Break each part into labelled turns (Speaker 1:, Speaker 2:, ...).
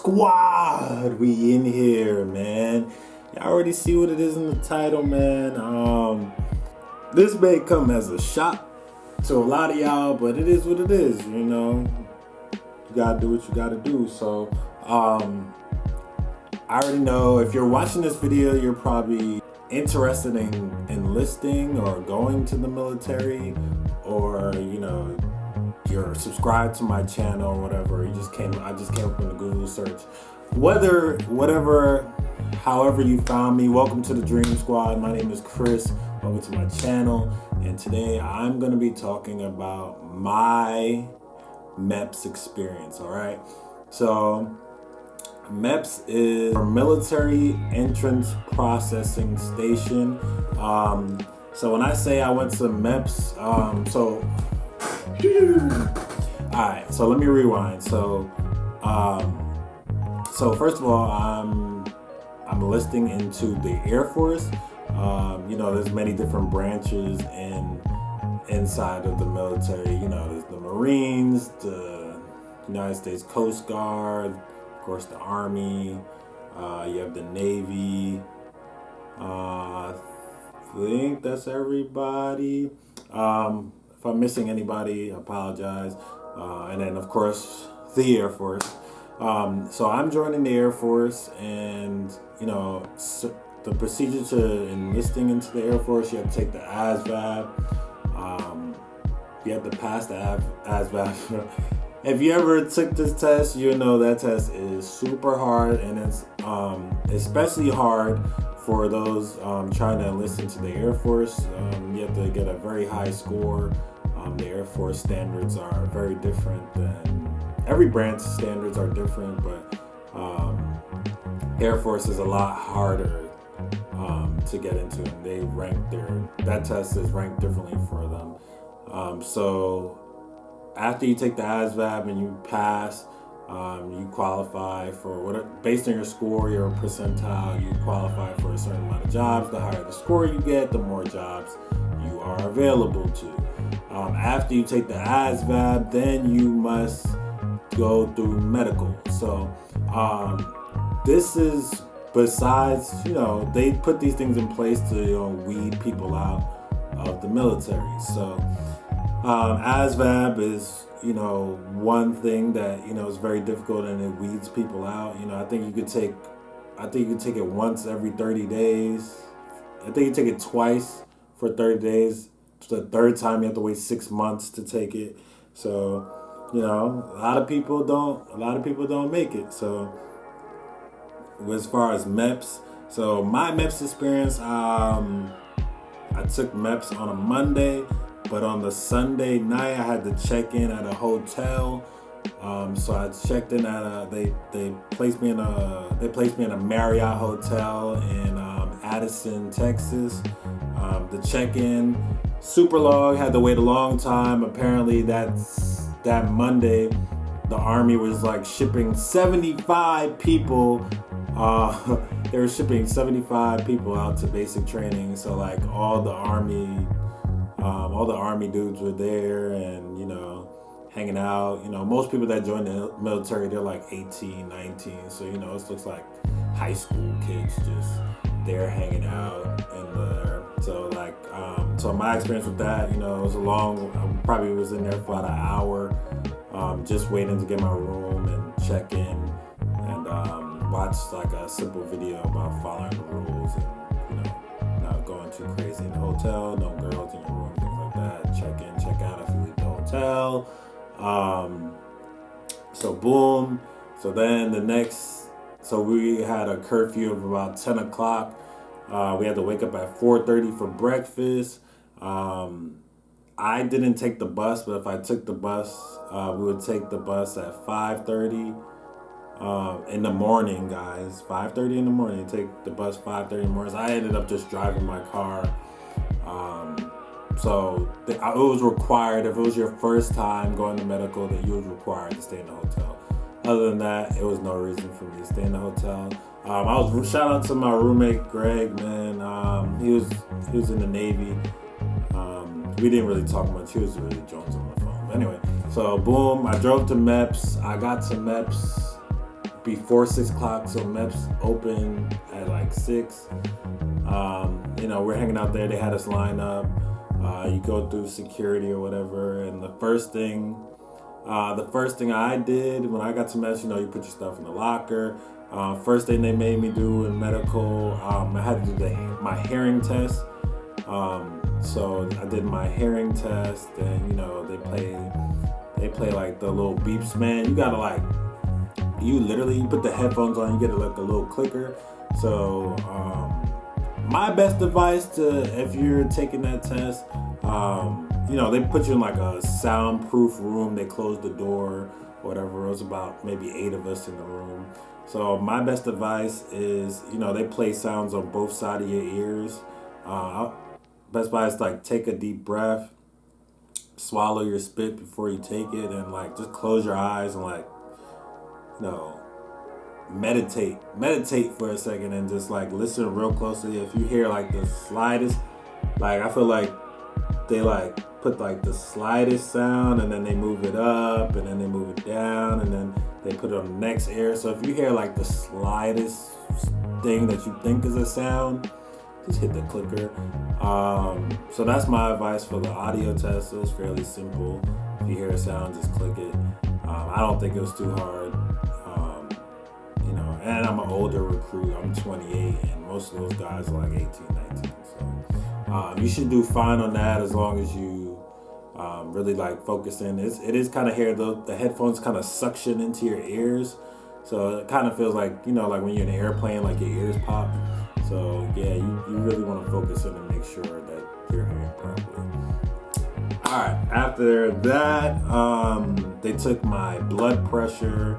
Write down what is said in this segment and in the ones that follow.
Speaker 1: Squad, we in here, man. Y'all already see what it is in the title, man. This may come as a shock to a lot of y'all, but it is what it is, you know. You gotta do what you gotta do. So, I already know if you're watching this video, you're probably interested in enlisting or going to the military, or you know, you're subscribed to my channel or whatever. I just came up in the Google search. However you found me, welcome to the Dream Squad. My name is Chris. Welcome to my channel. And today I'm going to be talking about my MEPs experience, all right? So MEPs is a military entrance processing station. So when I say I went to MEPs, alright, so let me rewind. So first of all, I'm enlisting into the Air Force. You know, there's many different branches inside of the military. You know, there's the Marines, the United States Coast Guard, of course the Army, you have the Navy. I think that's everybody. If I'm missing anybody, I apologize. And then of course the Air Force. So I'm joining the Air Force, and you know, the procedure to enlisting into the Air Force, you have to take the ASVAB. You have to pass the ASVAB. If you ever took this test, you know that test is super hard, and it's especially hard for those trying to enlist into the Air Force. You have to get a very high score. The Air Force standards are very different than every branch. Standards are different, but Air Force is a lot harder to get into, and they rank that test is ranked differently for them. So after you take the ASVAB and you pass, you qualify for whatever, based on your score, your percentile, you qualify for a certain amount of jobs. The higher the score you get, the more jobs you are available to. After you take the ASVAB, then you must go through medical. So this is, besides, you know, they put these things in place to, you know, weed people out of the military. So ASVAB is, you know, one thing that, you know, is very difficult, and it weeds people out. You know, I think you could take it once every 30 days. I think you take it twice for 30 days. The third time you have to wait 6 months to take it. So, you know, a lot of people don't make it. So as far as MEPs, so my MEPs experience, I took MEPs on a Monday, but on the Sunday night I had to check in at a hotel. So I checked in at they placed me in a Marriott hotel in Addison, Texas. The check-in super long, had to wait a long time. Apparently that Monday the Army was like shipping 75 people. They were shipping 75 people out to basic training. So like all the Army dudes were there, and you know, hanging out. You know, most people that join the military, they're like 18, 19. So you know, it looks like high school kids just there hanging out in there. So like, so my experience with that, you know, it was I probably was in there for about an hour, just waiting to get my room and check in, and watch like a simple video about following the rules, and you know, not going too crazy in the hotel, no girls in your room, things like that. Check in, check out if you leave the hotel. So boom. So then so we had a curfew of about 10 o'clock. We had to wake up at 4:30 for breakfast. I didn't take the bus, but if I took the bus, we would take the bus at 5:30 in the morning, guys. 5:30 in the morning. Take the bus 5:30 in the morning. So I ended up just driving my car. So it was required, if it was your first time going to medical, that you was required to stay in the hotel. Other than that, it was no reason for me to stay in the hotel. Shout out to my roommate Greg, man. He was in the Navy. We didn't really talk much. He was really Jones on the phone. But anyway, so boom, I drove to MEPS. I got to MEPS before 6 o'clock, so MEPs open at like 6. We're hanging out there. They had us line up. You go through security or whatever, and the first thing I did when I got to MEPs, you put your stuff in the locker. First thing they made me do in medical, I had to do my hearing test. So I did my hearing test, and they play like the little beeps, man. You literally put the headphones on, you get like a little clicker. So my best advice if you're taking that test, they put you in like a soundproof room. They closed the door, whatever. It was about maybe 8 of us in the room. So my best advice is, they play sounds on both sides of your ears. Best advice is like take a deep breath, swallow your spit before you take it, and like just close your eyes and like, meditate for a second and just like listen real closely. If you hear like the slightest, like I feel like they like put like the slightest sound and then they move it up and then they move it down and then they put it on the next ear. So if you hear like the slightest thing that you think is a sound, just hit the clicker. So that's my advice for the audio test. It was fairly simple. If you hear a sound, just click it. I don't think it was too hard. And I'm an older recruit. I'm 28, and most of those guys are like 18, 19. So you should do fine on that as long as you really like focus in. It is kind of here, the headphones kind of suction into your ears. So it kind of feels like, like when you're in an airplane, like your ears pop. So yeah, you really want to focus in and make sure that you're hearing properly. All right, after that, they took my blood pressure.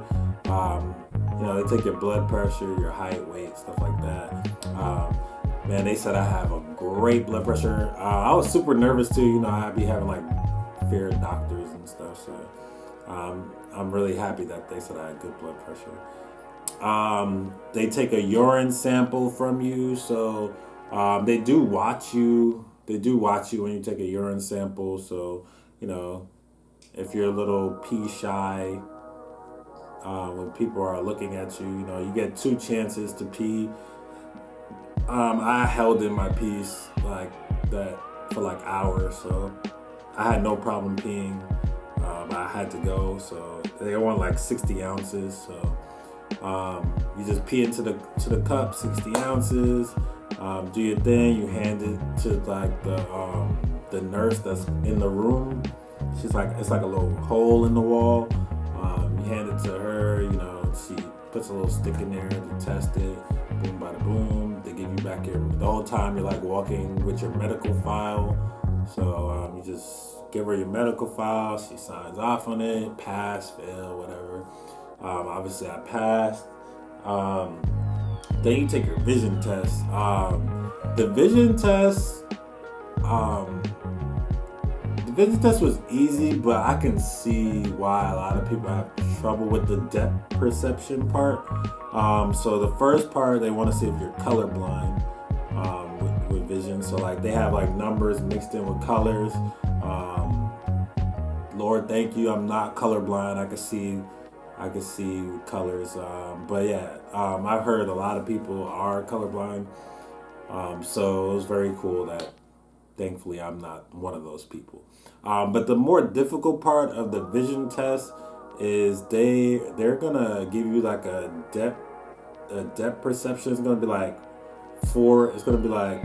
Speaker 1: They take your blood pressure, your height, weight, stuff like that. Man, they said I have a great blood pressure. I was super nervous too. I'd be having like fear of doctors and stuff. So I'm really happy that they said I had good blood pressure. They take a urine sample from you. So they do watch you. They do watch you when you take a urine sample. So, if you're a little pee shy, when people are looking at you, you get 2 chances to pee. I held in my pees like that for like hours, so I had no problem peeing, but I had to go. So they want like 60 ounces. So you just pee into the cup, 60 ounces. Do your thing. You hand it to like the nurse that's in the room. It's like a little hole in the wall. You hand it to her, she puts a little stick in there to test it. Boom, bada boom. They give you back the whole time you're like walking with your medical file. So you just give her your medical file. She signs off on it. Pass, fail, whatever. Obviously I passed. Then you take your vision test. The vision test was easy, but I can see why a lot of people have trouble with the depth perception part. So the first part, they want to see if you're colorblind with vision. So like they have like numbers mixed in with colors. Lord, thank you, I'm not colorblind. I can see with colors. But yeah, I've heard a lot of people are colorblind. So it was very cool that thankfully I'm not one of those people. But the more difficult part of the vision test is they're gonna give you like a depth perception. It's gonna be like it's gonna be like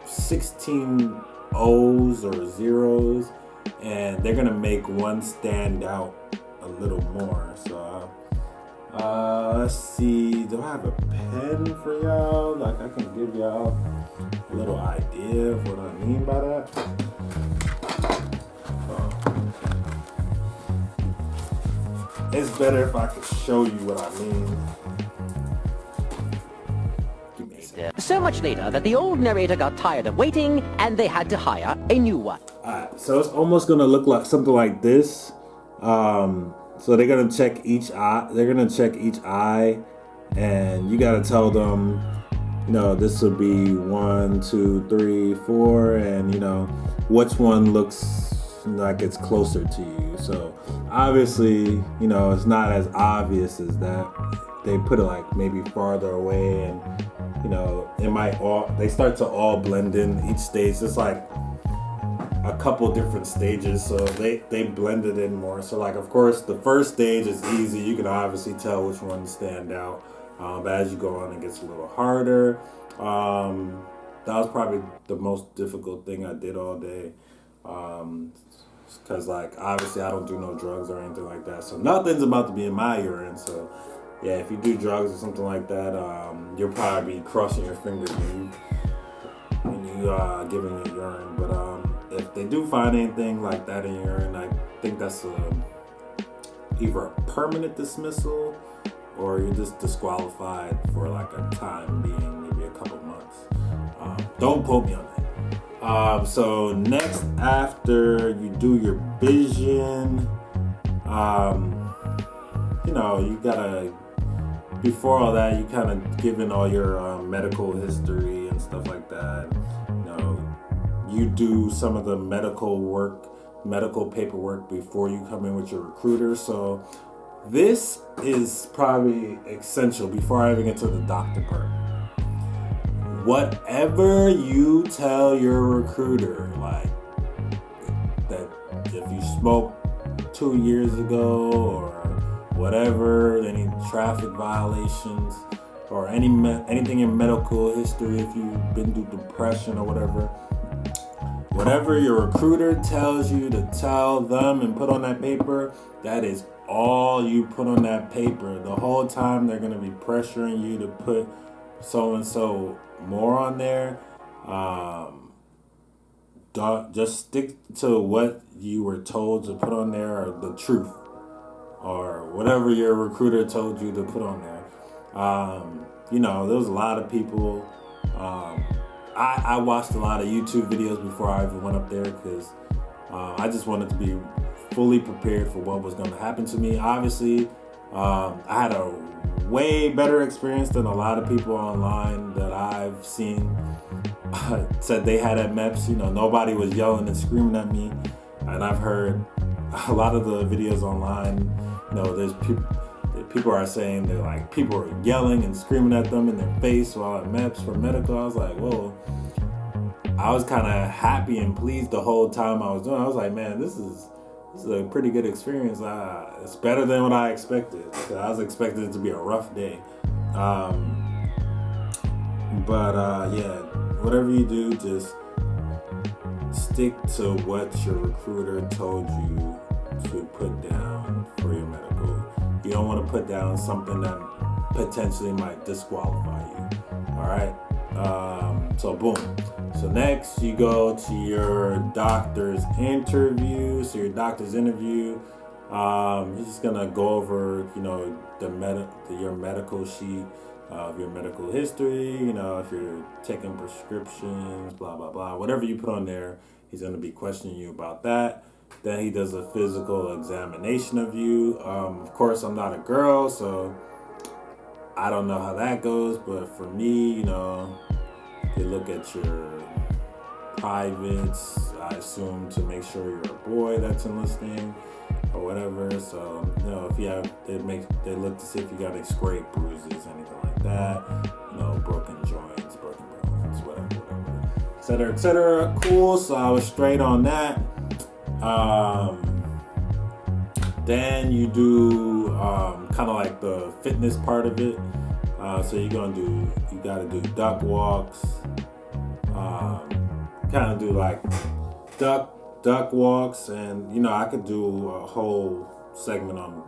Speaker 1: 16 O's or zeros, and they're gonna make one stand out a little more. So let's see, do I have a pen for y'all? Like I can give y'all a little idea of what I mean by that. It's better if I could show you what I mean.
Speaker 2: So much later that the old narrator got tired of waiting and they had to hire a new one.
Speaker 1: Alright, so it's almost gonna look like something like this. So they're gonna check each eye, and you gotta tell them, this will be 1, 2, 3, 4, and which one looks like it's closer to you. So obviously, it's not as obvious as that. They put it like maybe farther away, and it might they start to all blend in each stage. It's like a couple different stages, so they blend it in more. So like, of course, the first stage is easy. You can obviously tell which ones stand out. But as you go on, it gets a little harder. That was probably the most difficult thing I did all day. Because like, obviously I don't do no drugs or anything like that. So nothing's about to be in my urine. So yeah, if you do drugs or something like that, you'll probably be crossing your fingers when you giving your urine. But if they do find anything like that in your urine, I think that's either a permanent dismissal or you're just disqualified for like a time being, maybe a couple months. Don't quote me on that. So next, after you do your vision, you gotta, before all that, you kind of give in all your medical history and stuff like that. You do some of the medical paperwork before you come in with your recruiter. So this is probably essential before I even get to the doctor part. Whatever you tell your recruiter, like that if you smoked 2 years ago or whatever, any traffic violations or anything in medical history, if you've been through depression or whatever your recruiter tells you to tell them and put on that paper, that is all you put on that paper. The whole time they're going to be pressuring you to put so and so more on there. Just stick to what you were told to put on there, or the truth, or whatever your recruiter told you to put on there. There was a lot of people. I watched a lot of YouTube videos before I even went up there because I just wanted to be fully prepared for what was going to happen to me. Obviously, I had a way better experience than a lot of people online that I've seen said they had at MEPs. Nobody was yelling and screaming at me, and I've heard a lot of the videos online. There's people are saying they're like, people are yelling and screaming at them in their face while at MEPs for medical. I was like, whoa. I was kind of happy and pleased the whole time I was doing it. I was like, man, this is a pretty good experience. It's better than what I expected. I was expecting it to be a rough day. Yeah, whatever you do, just stick to what your recruiter told you to put down for your medical. You don't want to put down something that potentially might disqualify you. All right. So boom. So next you go to your doctor's interview. So your doctor's interview, he's just gonna go over, your medical sheet of your medical history. If you're taking prescriptions, blah blah blah, whatever you put on there, he's gonna be questioning you about that. Then he does a physical examination of you. Of course, I'm not a girl, so I don't know how that goes. But for me, they look at your privates, I assume, to make sure you're a boy that's enlisting or whatever. So, if you have, they look to see if you got any scrape bruises, anything like that. Broken joints, broken bones, whatever, et cetera, et cetera. Cool. So I was straight on that. Then you do kind of like the fitness part of it. So you gotta do duck walks. Kind of do like duck walks, and I could do a whole segment on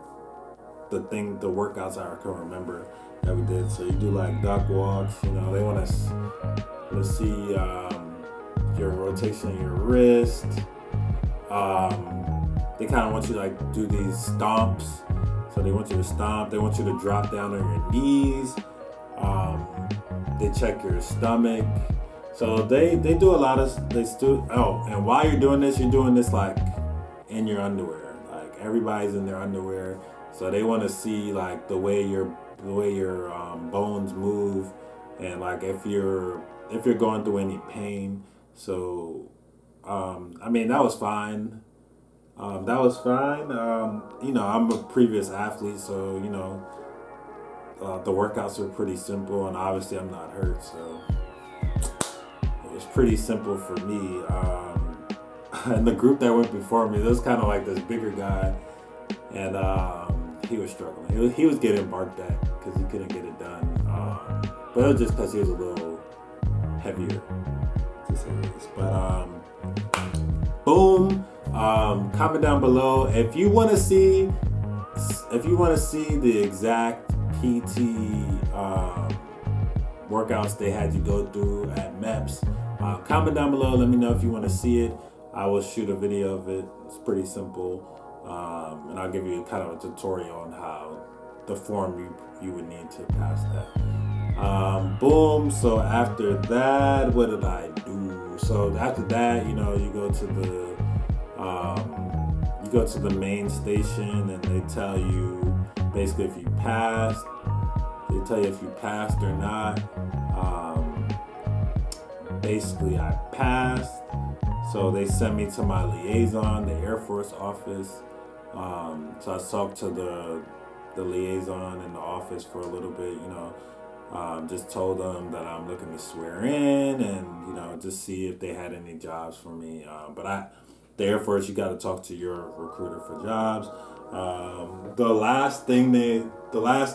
Speaker 1: the workouts I can remember that we did. So you do like duck walks. They want to see your rotation of your wrist. They kind of want you to like do these stomps. So they want you to stomp. They want you to drop down on your knees. They check your stomach. So they do a lot of and while you're doing this like in your underwear. Like everybody's in their underwear. So they want to see like the way your bones move, and like if you're going through any pain. So that was fine. That was fine. You know, I'm a previous athlete, so you know, the workouts are pretty simple, and obviously I'm not hurt, so it was pretty simple for me. And the group that went before me, there was kind of like this bigger guy, and he was struggling. He was getting barked at because he couldn't get it done. But it was just because he was a little heavier, to say the least. But boom. Comment down below if you want to see the exact PT workouts they had you go through at MEPs. Comment down below. Let me know if you want to see it. I will shoot a video of it. It's pretty simple, and I'll give you kind of a tutorial on how the form you would need to pass that. Boom. So after that, what did I do? So after that, you know, you go to the main station, and they tell you basically if you passed. They tell you if you passed or not. Basically, I passed. So they sent me to my liaison, the Air Force office. So I talked to the liaison in the office for a little bit, you know. Just told them that I'm looking to swear in, and you know, just see if they had any jobs for me. The Air Force, you got to talk to your recruiter for jobs. The last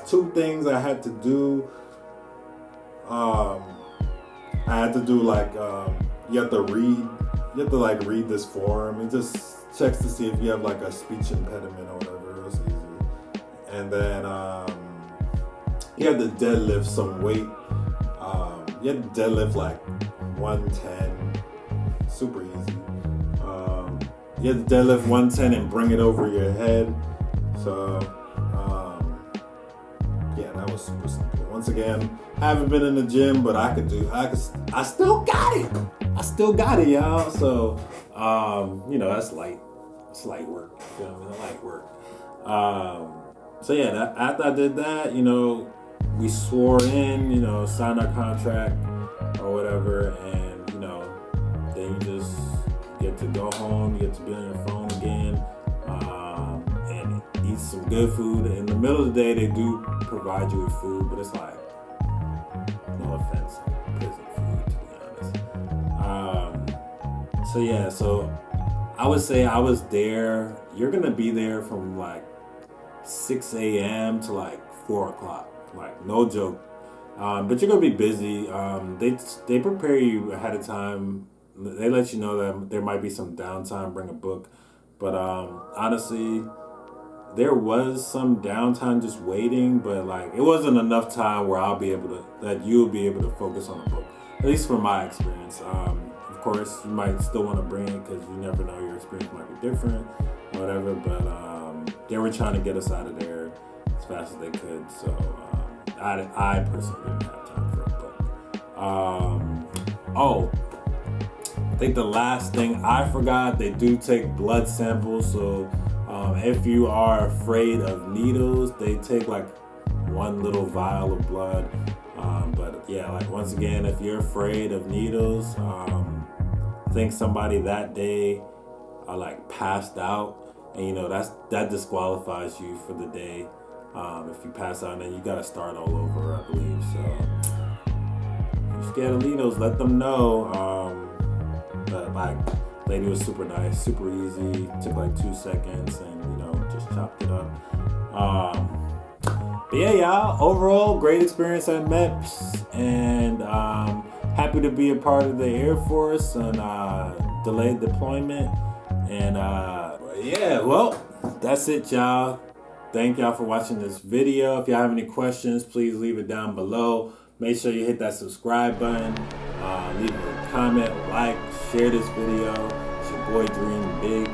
Speaker 1: two things I had to do, I had to do like you have to read this form. It just checks to see if you have like a speech impediment or whatever. It was easy. And then you have to deadlift some weight. You have to deadlift like 110. Super easy. You have to deadlift 110 and bring it over your head. So, yeah, that was super simple. Once again, haven't been in the gym, but I still got it. I still got it, y'all. So, you know, that's light. It's light work. You feel me? Light work. So yeah, after I did that, you know, we swore in, you know, signed our contract or whatever, and you know, then you just get to go home, you get to be on your phone again, and eat some good food. In the middle of the day, they do provide you with food, but it's like, no offense, prison food, to be honest. So yeah, so I would say I was there. You're gonna be there from like 6 a.m. to like 4 o'clock, like no joke. But you're gonna be busy. They prepare you ahead of time. They let you know that there might be some downtime, bring a book. But honestly, there was some downtime just waiting, but like it wasn't enough time where you'll be able to focus on a book. At least from my experience. Of course, you might still want to bring it because you never know, your experience might be different or whatever. But they were trying to get us out of there as fast as they could. So I personally didn't have time for a book. I think the last thing I forgot, they do take blood samples. So if you are afraid of needles, they take like one little vial of blood. But yeah, like once again, if you're afraid of needles, I think somebody that day like passed out, and you know that disqualifies you for the day. If you pass out, then you gotta start all over, I believe. So if you're scared of needles, let them know. But like, lady was super nice, super easy. Took like 2 seconds, and you know, just chopped it up. But yeah, y'all. Overall, great experience at MEPs, and happy to be a part of the Air Force on delayed deployment. And yeah, well, that's it, y'all. Thank y'all for watching this video. If y'all have any questions, please leave it down below. Make sure you hit that subscribe button, leave a comment, like, share this video. It's your boy Dream Big,